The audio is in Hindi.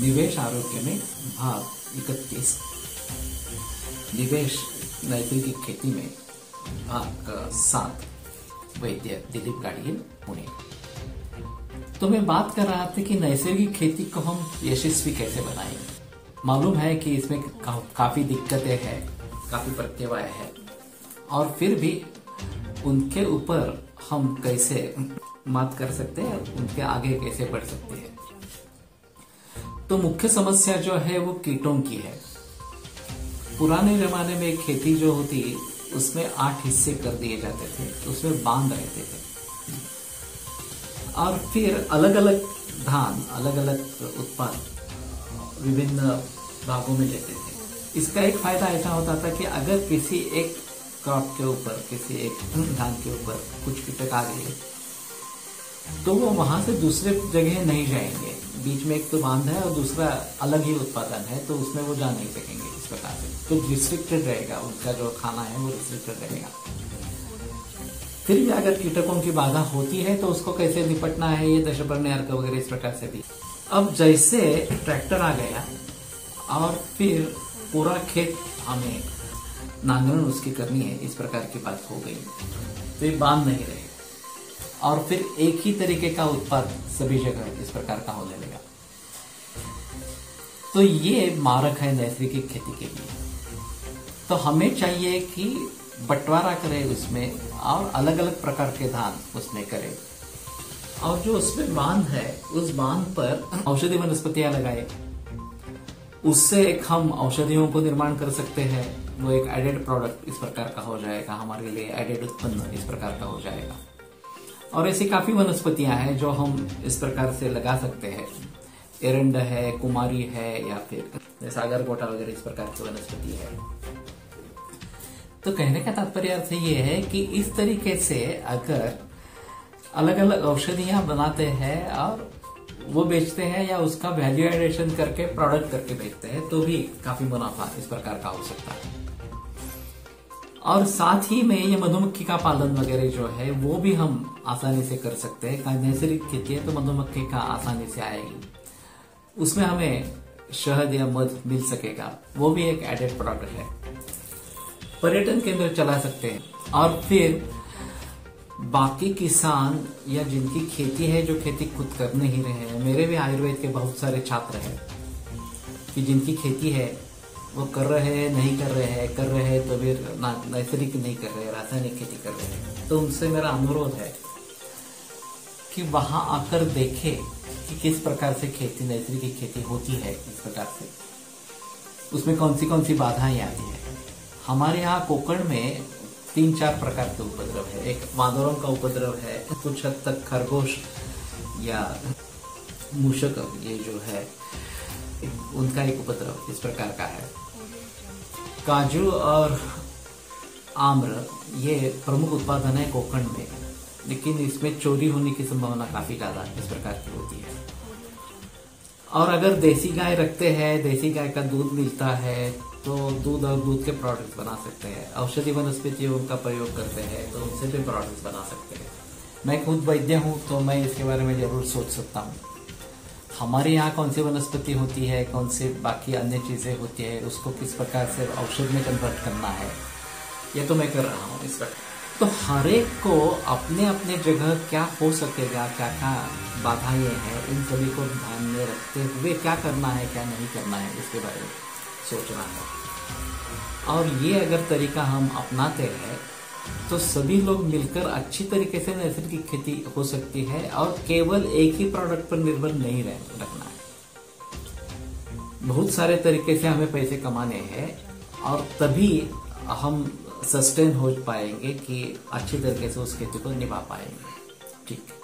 निवेश आरोग्य में भाग 31 निवेश नैसर्गिक खेती में भाग 7 वैद्य दिलीप गाड़ियल पुणे। तो मैं बात कर रहा था कि नैसर्गिक खेती को हम यशस्वी कैसे बनाएंगे। मालूम है कि इसमें काफी दिक्कतें हैं, काफी प्रत्यवाय है, और फिर भी उनके ऊपर हम कैसे मात कर सकते हैं, उनके आगे कैसे बढ़ सकते हैं। तो मुख्य समस्या जो है वो कीटों की है। पुराने जमाने में खेती जो होती उसमें 8 हिस्से कर दिए जाते थे, उसमें बांध रहते थे, और फिर अलग अलग धान, अलग अलग उत्पाद विभिन्न भागों में लेते थे। इसका एक फायदा ऐसा होता था कि अगर किसी एक क्रॉप के ऊपर, किसी एक धान के ऊपर कुछ कीटक आ गए तो वो वहां से दूसरे जगह नहीं जाएंगे। बीच में एक तो बांध है और दूसरा अलग ही उत्पादन है, तो उसमें वो जा नहीं सकेंगे इस प्रकार से। तो रिस्ट्रिक्टेड रहेगा, उनका जो खाना है वो रिस्ट्रिक्टेड रहेगा। फिर भी अगर कीटकों की बाधा होती है तो उसको कैसे निपटना है, ये दशपर्णी अर्क वगैरह इस प्रकार से भी। अब जैसे ट्रैक्टर आ गया और फिर पूरा खेत हमें नांगरण उसकी करनी है, इस प्रकार की बात हो गई, तो ये बांध नहीं रहे और फिर एक ही तरीके का उत्पाद सभी जगह इस प्रकार का होने लगा। तो ये मारक है नैसर्गिक खेती के लिए। तो हमें चाहिए कि बंटवारा करें उसमें और अलग अलग प्रकार के धान उसमें करें, और जो उसमें बांध है उस बांध पर औषधि वनस्पतियां लगाए। उससे एक हम औषधियों को निर्माण कर सकते हैं, वो एक एडेड प्रोडक्ट इस प्रकार का हो जाएगा, हमारे लिए एडेड उत्पन्न इस प्रकार का हो जाएगा। और ऐसी काफी वनस्पतियां हैं जो हम इस प्रकार से लगा सकते हैं। एरंड है, कुमारी है, या फिर सागर गोटा वगैरह इस प्रकार की वनस्पति है। तो कहने का तात्पर्य अर्थ ये है कि इस तरीके से अगर अलग अलग औषधियां बनाते हैं और वो बेचते हैं या उसका वैल्यू एडिशन करके प्रोडक्ट करके बेचते हैं, तो भी काफी मुनाफा इस प्रकार का हो सकता है। और साथ ही में ये मधुमक्खी का पालन वगैरह जो है वो भी हम आसानी से कर सकते हैं। नैसर्गिक खेती है तो मधुमक्खी का आसानी से आएगी, उसमें हमें शहद या मध मिल सकेगा, वो भी एक एडेड प्रोडक्ट है। पर्यटन केंद्र चला सकते हैं, और फिर बाकी किसान या जिनकी खेती है, जो खेती खुद कर नहीं रहे हैं, मेरे भी आयुर्वेद के बहुत सारे छात्र हैं कि जिनकी खेती है वो कर रहे हैं, नहीं कर रहे हैं, कर रहे हैं तो फिर नैसर्गिक नहीं कर रहे, रासायनिक खेती कर रहे हैं। तो उनसे मेरा अनुरोध है कि वहां आकर देखें कि किस प्रकार से खेती, नैसर्गिक खेती होती है, इस प्रकार से उसमें कौन सी बाधाएं आती है। हमारे यहाँ कोकण में 3-4 प्रकार के उपद्रव है। एक वानरों का उपद्रव है, कुछ हद तक खरगोश या मूषक ये जो है उनका एक उपद्रव इस प्रकार का है। काजू और आम्र ये प्रमुख उत्पादन है कोकण में, लेकिन इसमें चोरी होने की संभावना काफी ज्यादा इस प्रकार की होती है। और अगर देसी गाय रखते हैं, देसी गाय का दूध मिलता है, तो दूध और दूध के प्रोडक्ट्स बना सकते हैं। औषधि वनस्पतियों का प्रयोग करते हैं तो उनसे भी प्रोडक्ट्स बना सकते हैं। मैं खुद वैद्य हूँ तो मैं इसके बारे में जरूर सोच सकता हूँ। हमारे यहाँ कौन सी वनस्पति होती है, कौन सी बाकी अन्य चीजें होती है, उसको किस प्रकार से औषध में कन्वर्ट करना है, ये तो मैं कर रहा हूँ इस वक्त। तो हर एक को अपने अपने जगह क्या हो सकेगा, क्या क्या बाधाएं हैं, इन सभी को ध्यान में रखते हुए क्या करना है, क्या नहीं करना है, इसके बारे में सोचना है। और ये अगर तरीका हम अपनाते हैं तो सभी लोग मिलकर अच्छी तरीके से नैसर्गिक खेती हो सकती है, और केवल एक ही प्रोडक्ट पर निर्भर नहीं रखना है। बहुत सारे तरीके से हमें पैसे कमाने हैं, और तभी हम सस्टेन हो पाएंगे कि अच्छी तरीके से उस खेती को निभा पाएंगे। ठीक है।